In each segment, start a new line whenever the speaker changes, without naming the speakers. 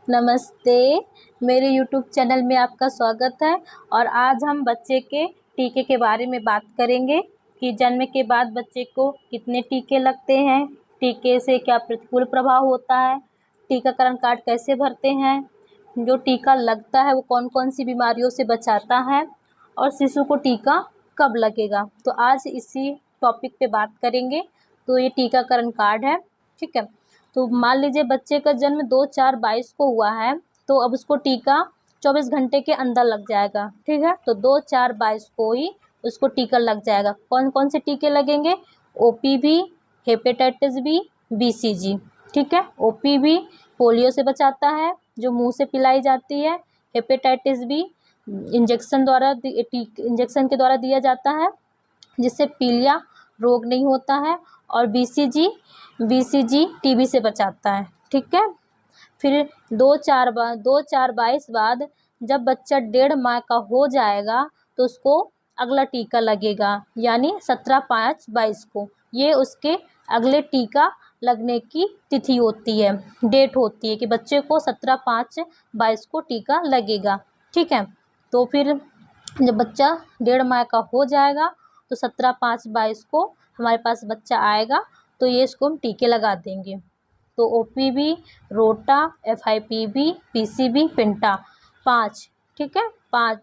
नमस्ते। मेरे YouTube channel में आपका स्वागत है। और आज हम बच्चे के टीके के बारे में बात करेंगे कि जन्म के बाद बच्चे को कितने टीके लगते हैं, टीके से क्या प्रतिकूल प्रभाव होता है, टीकाकरण कार्ड कैसे भरते हैं, जो टीका लगता है वो कौन कौन सी बीमारियों से बचाता है और शिशु को टीका कब लगेगा। तो आज इसी टॉपिक पे बात करेंगे। तो ये टीकाकरण कार्ड है, ठीक है। तो मान लीजिए बच्चे का जन्म 2/4/22 को हुआ है, तो अब उसको टीका 24 घंटे के अंदर लग जाएगा, ठीक है। तो 2/4/22 को ही उसको टीका लग जाएगा। कौन कौन से टीके लगेंगे? OPV, हेपेटाइटिस बी, BCG, ठीक है। OPV पोलियो से बचाता है, जो मुंह से पिलाई जाती है। हेपेटाइटिस बी इंजेक्शन के द्वारा दिया जाता है, जिससे पीलिया रोग नहीं होता है। और BCG TB से बचाता है, ठीक है। फिर 2/4/22 बाद जब बच्चा 1.5 माह का हो जाएगा तो उसको अगला टीका लगेगा, यानी 17/5/22 को। ये उसके अगले टीका लगने की तिथि होती है, डेट होती है कि बच्चे को 17/5/22 को टीका लगेगा, ठीक है। तो फिर जब बच्चा 1.5 माह का हो जाएगा तो 17/5/22 को हमारे पास बच्चा आएगा, तो ये इसको हम टीके लगा देंगे। तो OPV, रोटा, FIPV, PCV, पिंटा, 5, ठीक है। 5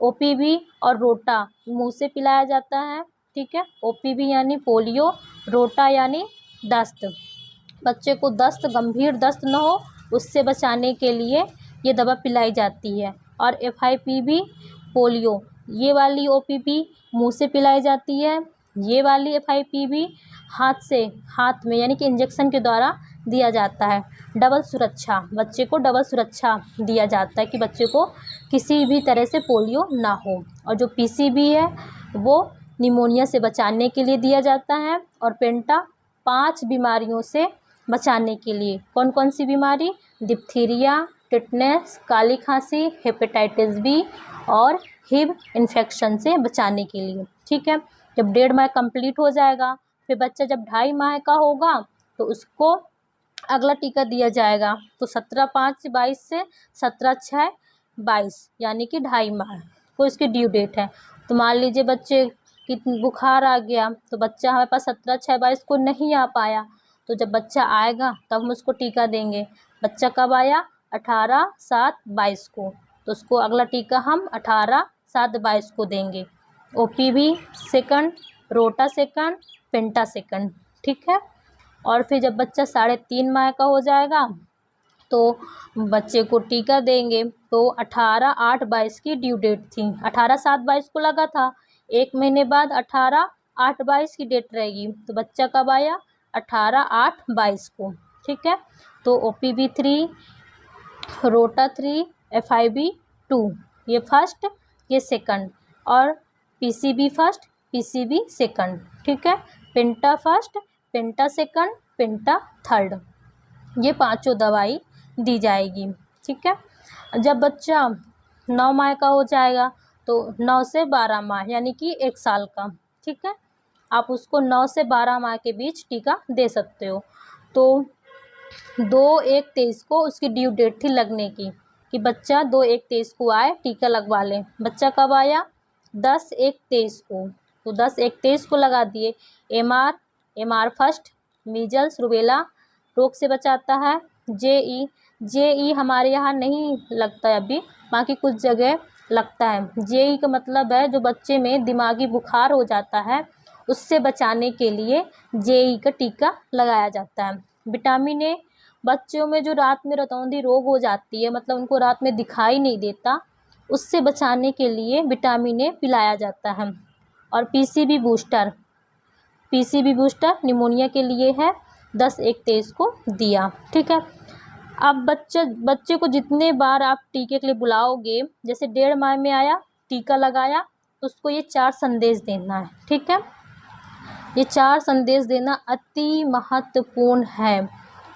OPV और रोटा मुंह से पिलाया जाता है, ठीक है। OPV यानी पोलियो, रोटा यानी दस्त, बच्चे को दस्त, गंभीर दस्त न हो उससे बचाने के लिए ये दवा पिलाई जाती है। और FIPV पोलियो, ये वाली OPV मुंह से पिलाई जाती है। ये वाली FIPV हाथ में यानी कि इंजेक्शन के द्वारा दिया जाता है। डबल सुरक्षा, बच्चे को डबल सुरक्षा दिया जाता है कि बच्चे को किसी भी तरह से पोलियो ना हो। और जो PCV है वो निमोनिया से बचाने के लिए दिया जाता है। और पेंटा 5 बीमारियों से बचाने के लिए। कौन कौन सी बीमारी? डिप्थीरिया, टिटनेस, काली खांसी, हेपेटाइटिस बी और HIV इन्फेक्शन से बचाने के लिए, ठीक है। जब 1.5 माह कंप्लीट हो जाएगा, फिर बच्चा जब 2.5 माह का होगा तो उसको अगला टीका दिया जाएगा। तो 17/5/22 से 17/6/22 यानी कि 2.5 माह को इसकी ड्यू डेट है। तो मान लीजिए बच्चे की बुखार आ गया, तो बच्चा हमारे पास 17/6/22 को नहीं आ पाया, तो जब बच्चा आएगा तब हम उसको टीका देंगे। बच्चा कब आया? 18/7/22 को, तो उसको अगला टीका हम 18/7/22 को देंगे। OPV सेकंड, रोटा सेकंड, पेंटा सेकंड, ठीक है। और फिर जब बच्चा 3.5 माह का हो जाएगा तो बच्चे को टीका देंगे। तो 18/8/22 की ड्यू डेट थी, 18/7/22 को लगा था, 1 महीने बाद 18/8/22 की डेट रहेगी। तो बच्चा कब आया? 18/8/22 को, ठीक है। तो OPV 3, रोटा 3, FIV 2, ये फर्स्ट, ये सेकंड। और PCB फर्स्ट, PCB सेकंड, ठीक है। पेंटा फर्स्ट, पेंटा सेकंड, पेंटा थर्ड, ये 5 दवाई दी जाएगी, ठीक है। जब बच्चा 9 माह का हो जाएगा तो 9 से 12 माह यानी कि 1 साल का, ठीक है। आप उसको 9 से 12 माह के बीच टीका दे सकते हो। तो 2/1/23 को उसकी ड्यू डेट थी लगने की कि बच्चा 2/1/23 को आए, टीका लगवा लें। बच्चा कब आया? 10/1/23 को, तो 10/1/23 को लगा दिए। MR फर्स्ट, मीजल्स रूबेला रोग से बचाता है। JE हमारे यहाँ नहीं लगता है अभी, बाकी कुछ जगह लगता है। JE का मतलब है जो बच्चे में दिमागी बुखार हो जाता है, उससे बचाने के लिए JE का टीका लगाया जाता है। विटामिन A, बच्चों में जो रात में रतौंधी रोग हो जाती है, मतलब उनको रात में दिखाई नहीं देता, उससे बचाने के लिए विटामिन A पिलाया जाता है। और PCB बूस्टर निमोनिया के लिए है, 10/1/23 को दिया, ठीक है। अब बच्चे को जितने बार आप टीके के लिए बुलाओगे, जैसे 1.5 माह में आया, टीका लगाया, तो उसको ये 4 संदेश देना है, ठीक है। ये 4 संदेश देना अति महत्वपूर्ण है,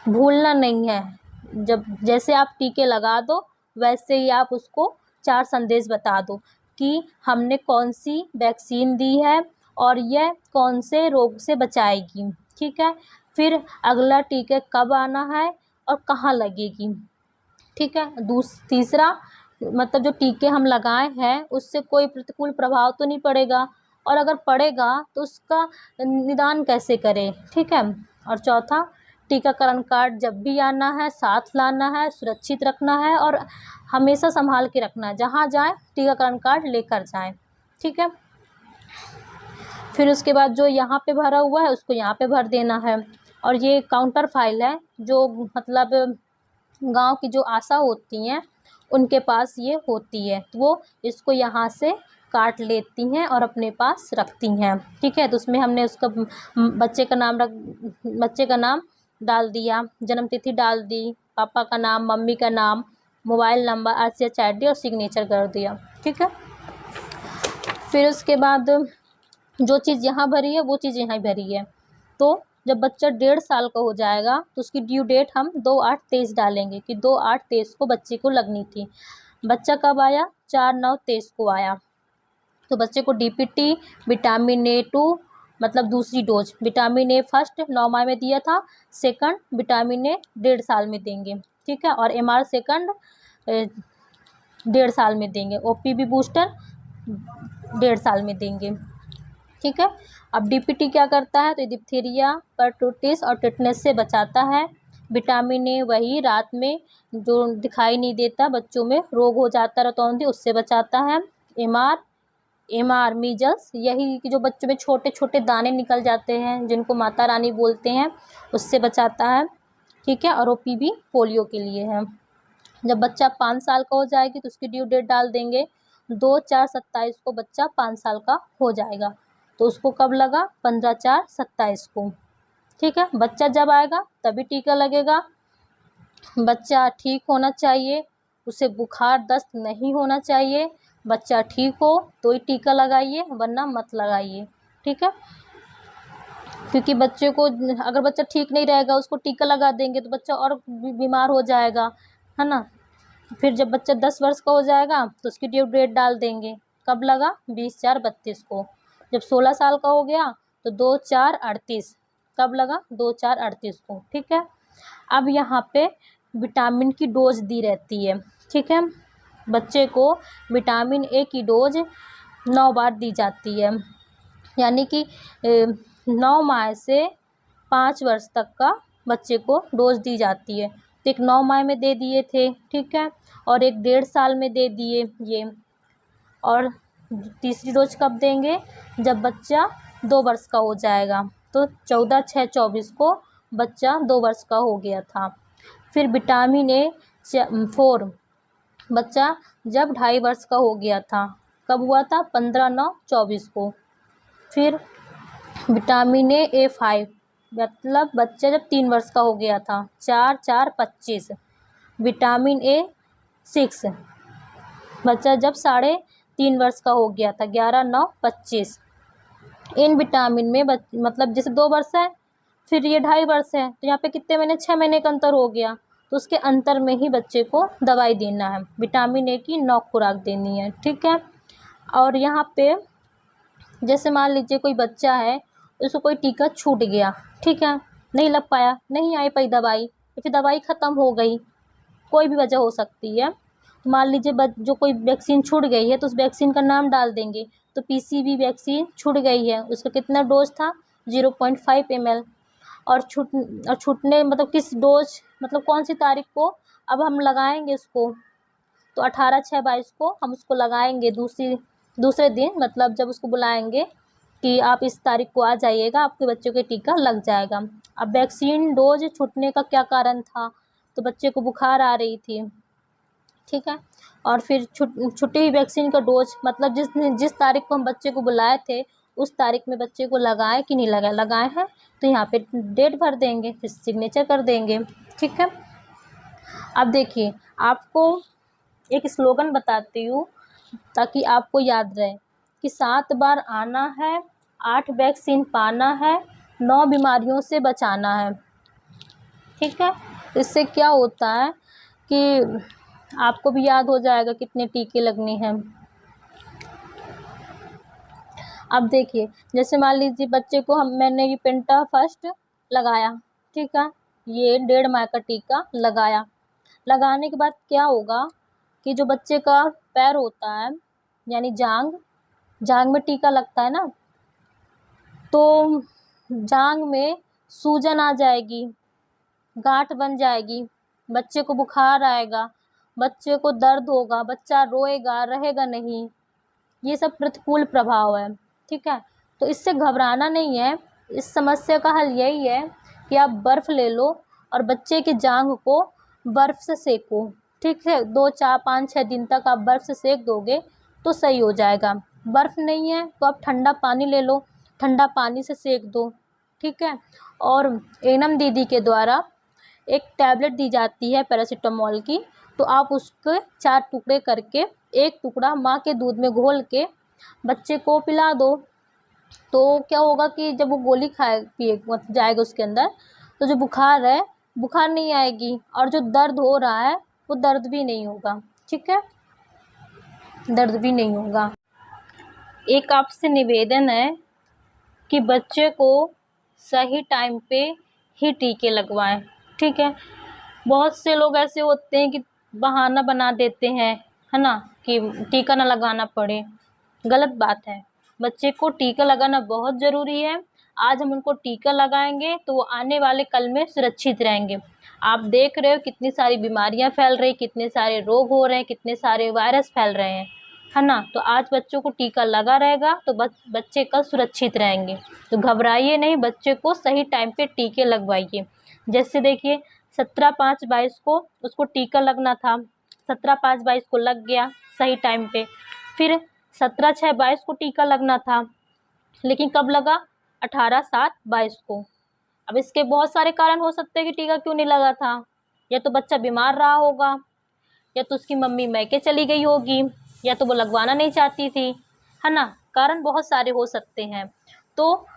भूलना नहीं है। जब जैसे आप टीके लगा दो वैसे ही आप उसको 4 संदेश बता दो कि हमने कौन सी वैक्सीन दी है और यह कौन से रोग से बचाएगी, ठीक है। फिर अगला टीका कब आना है और कहाँ लगेगी, ठीक है। तीसरा, मतलब जो टीके हम लगाए हैं उससे कोई प्रतिकूल प्रभाव तो नहीं पड़ेगा, और अगर पड़ेगा तो उसका निदान कैसे करें, ठीक है। और चौथा, टीकाकरण कार्ड जब भी आना है साथ लाना है, सुरक्षित रखना है और हमेशा संभाल के रखना है, जहाँ जाए टीकाकरण कार्ड लेकर जाएं, ठीक है। फिर उसके बाद जो यहाँ पे भरा हुआ है उसको यहाँ पे भर देना है। और ये काउंटर फाइल है, जो मतलब गांव की जो आशा होती हैं उनके पास ये होती है, तो वो इसको यहाँ से काट लेती हैं और अपने पास रखती हैं, ठीक है। तो उसमें हमने उसका बच्चे का नाम डाल दिया, जन्म तिथि डाल दी, पापा का नाम, मम्मी का नाम, मोबाइल नंबर, RCH ID और सिग्नेचर कर दिया, ठीक है। फिर उसके बाद जो चीज़ यहाँ भरी है वो चीज़ यहाँ भरी है। तो जब बच्चा 1.5 साल का हो जाएगा तो उसकी ड्यू डेट हम 2/8/23 डालेंगे कि 2/8/23 को बच्चे को लगनी थी। बच्चा कब आया? 4/9/23 को आया। तो बच्चे को DPT विटामिन A2 मतलब दूसरी डोज, विटामिन A फर्स्ट 9 माह में दिया था, सेकंड विटामिन A 1.5 साल में देंगे, ठीक है। और MR सेकंड 1.5 साल में देंगे, OPV बूस्टर 1.5 साल में देंगे, ठीक है। अब DPT क्या करता है? तो डिप्थीरिया, परटूटिस और टिटनेस से बचाता है। विटामिन A वही रात में जो दिखाई नहीं देता, बच्चों में रोग हो जाता रतौंधी, उससे बचाता है। MR मीजल्स, यही कि जो बच्चों में छोटे छोटे दाने निकल जाते हैं जिनको माता रानी बोलते हैं, उससे बचाता है, ठीक है। और OPV पोलियो के लिए है। जब बच्चा 5 साल का हो जाएगी तो उसकी ड्यू डेट डाल देंगे, 2/4/27 को बच्चा 5 साल का हो जाएगा, तो उसको कब लगा? 15/4/27 को, ठीक है। बच्चा जब आएगा तभी टीका लगेगा। बच्चा ठीक होना चाहिए, उसे बुखार दस्त नहीं होना चाहिए। बच्चा ठीक हो तो ही टीका लगाइए, वरना मत लगाइए, ठीक है। क्योंकि बच्चे को, अगर बच्चा ठीक नहीं रहेगा उसको टीका लगा देंगे तो बच्चा और बीमार हो जाएगा, है ना। फिर जब बच्चा 10 वर्ष का हो जाएगा तो उसकी ड्यू डेट डाल देंगे, कब लगा? 20/4/32 को। जब 16 साल का हो गया तो 2/4/38, कब लगा? 2/4/38 को, ठीक है। अब यहाँ पे विटामिन की डोज दी रहती है, ठीक है। बच्चे को विटामिन A की डोज 9 बार दी जाती है, यानी कि 9 माह से 5 वर्ष तक का बच्चे को डोज दी जाती है। तो एक 9 माह में दे दिए थे, ठीक है, और एक 1.5 साल में दे दिए ये। और तीसरी डोज कब देंगे? जब बच्चा 2 वर्ष का हो जाएगा, तो 14/6/24 को बच्चा 2 वर्ष का हो गया था। फिर विटामिन A4 बच्चा जब 2.5 वर्ष का हो गया था, कब हुआ था? 15/9/24 को। फिर विटामिन A5 मतलब बच्चा जब 3 वर्ष का हो गया था, 4/4/25। विटामिन A6 बच्चा जब 3.5 वर्ष का हो गया था, 11/9/25। इन विटामिन में मतलब जैसे 2 वर्ष है, फिर ये 2.5 वर्ष है, तो यहाँ पे कितने महीने? 6 महीने का अंतर हो गया, तो उसके अंतर में ही बच्चे को दवाई देना है। विटामिन A की 9 खुराक देनी है, ठीक है। और यहाँ पे जैसे मान लीजिए कोई बच्चा है, उसको कोई टीका छूट गया, ठीक है, नहीं लग पाया, नहीं आई पाई दवाई, या फिर दवाई ख़त्म हो गई, कोई भी वजह हो सकती है। तो मान लीजिए जो कोई वैक्सीन छूट गई है तो उस वैक्सीन का नाम डाल देंगे। तो PCV वैक्सीन छूट गई है, उसका कितना डोज था? 0.5 ml। और छूटने मतलब किस डोज, मतलब कौन सी तारीख को अब हम लगाएंगे उसको? तो 18/6/22 को हम उसको लगाएंगे, दूसरे दिन, मतलब जब उसको बुलाएंगे कि आप इस तारीख को आ जाइएगा, आपके बच्चों के टीका लग जाएगा। अब वैक्सीन डोज छूटने का क्या कारण था? तो बच्चे को बुखार आ रही थी, ठीक है। और फिर छुट्टी हुई वैक्सीन का डोज, मतलब जिस तारीख को हम बच्चे को बुलाए थे उस तारीख में बच्चे को लगाए कि नहीं लगाए? लगाए हैं, तो यहाँ पे डेट भर देंगे, फिर सिग्नेचर कर देंगे, ठीक है। अब देखिए, आपको एक स्लोगन बताती हूँ ताकि आपको याद रहे कि 7 बार आना है, 8 वैक्सीन पाना है, 9 बीमारियों से बचाना है, ठीक है। इससे क्या होता है कि आपको भी याद हो जाएगा कितने टीके लगने हैं। अब देखिए, जैसे मान लीजिए बच्चे को मैंने ये पेंटा फर्स्ट लगाया, ठीक है, ये 1.5 माह का टीका लगाया। लगाने के बाद क्या होगा कि जो बच्चे का पैर होता है यानी जांग में टीका लगता है ना, तो जांग में सूजन आ जाएगी, गांठ बन जाएगी, बच्चे को बुखार आएगा, बच्चे को दर्द होगा, बच्चा रोएगा, रहेगा नहीं। ये सब प्रतिकूल प्रभाव है, ठीक है। तो इससे घबराना नहीं है। इस समस्या का हल यही है कि आप बर्फ़ ले लो और बच्चे की जांघ को बर्फ़ से सेको, ठीक है। 2 4 5 6 दिन तक आप बर्फ़ से सेक दोगे तो सही हो जाएगा। बर्फ़ नहीं है तो आप ठंडा पानी ले लो, ठंडा पानी से सेक दो, ठीक है। और एनम दीदी के द्वारा एक टैबलेट दी जाती है पैरासिटामोल की, तो आप उसके 4 टुकड़े करके 1 टुकड़ा माँ के दूध में घोल के बच्चे को पिला दो। तो क्या होगा कि जब वो गोली जाएगा उसके अंदर, तो जो बुखार है, बुखार नहीं आएगी, और जो दर्द हो रहा है वो दर्द भी नहीं होगा, ठीक है, दर्द भी नहीं होगा। एक आपसे निवेदन है कि बच्चे को सही टाइम पे ही टीके लगवाएं, ठीक है। बहुत से लोग ऐसे होते हैं कि बहाना बना देते हैं, है ना, कि टीका ना लगाना पड़े। गलत बात है। बच्चे को टीका लगाना बहुत ज़रूरी है। आज हम उनको टीका लगाएंगे तो वो आने वाले कल में सुरक्षित रहेंगे। आप देख रहे हो कितनी सारी बीमारियां फैल रही, कितने सारे रोग हो रहे हैं, कितने सारे वायरस फैल रहे हैं, है ना। तो आज बच्चों को टीका लगा रहेगा तो बच्चे कल सुरक्षित रहेंगे। तो घबराइए नहीं, बच्चे को सही टाइम पे टीके लगवाइए। जैसे देखिए 17/5/22 को उसको टीका लगना था, 17/5/22 को लग गया सही टाइम पे। फिर 17/6/22 को टीका लगना था, लेकिन कब लगा? 18/7/22 को। अब इसके बहुत सारे कारण हो सकते हैं कि टीका क्यों नहीं लगा था। या तो बच्चा बीमार रहा होगा, या तो उसकी मम्मी मैके चली गई होगी, या तो वो लगवाना नहीं चाहती थी, है ना। कारण बहुत सारे हो सकते हैं। तो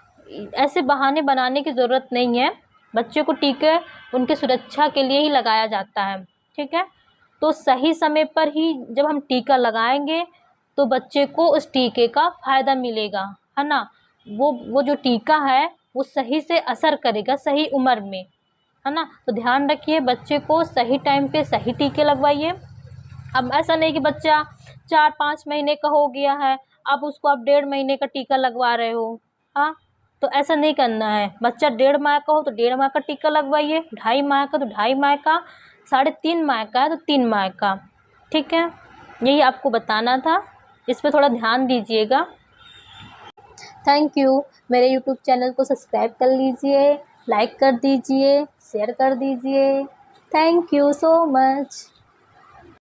ऐसे बहाने बनाने की ज़रूरत नहीं है। बच्चों को टीके उनकी सुरक्षा के लिए ही लगाया जाता है, ठीक है। तो सही समय पर ही जब हम टीका लगाएंगे तो बच्चे को उस टीके का फ़ायदा मिलेगा, है ना। वो जो टीका है वो सही से असर करेगा सही उम्र में, है ना। तो ध्यान रखिए, बच्चे को सही टाइम पे सही टीके लगवाइए। अब ऐसा नहीं कि बच्चा 4-5 महीने का हो गया है, अब उसको आप 1.5 महीने का टीका लगवा रहे हो, हाँ। तो ऐसा नहीं करना है। बच्चा 1.5 माह का हो तो 1.5 माह का टीका लगवाइए, 2.5 माह का तो 2.5 माह का, 3.5 माह का है तो 3 माह का, ठीक है। यही आपको बताना था, इस पर थोड़ा ध्यान दीजिएगा। Thank you. मेरे यूट्यूब चैनल को सब्सक्राइब कर लीजिए, लाइक कर दीजिए, शेयर कर दीजिए। Thank you so much.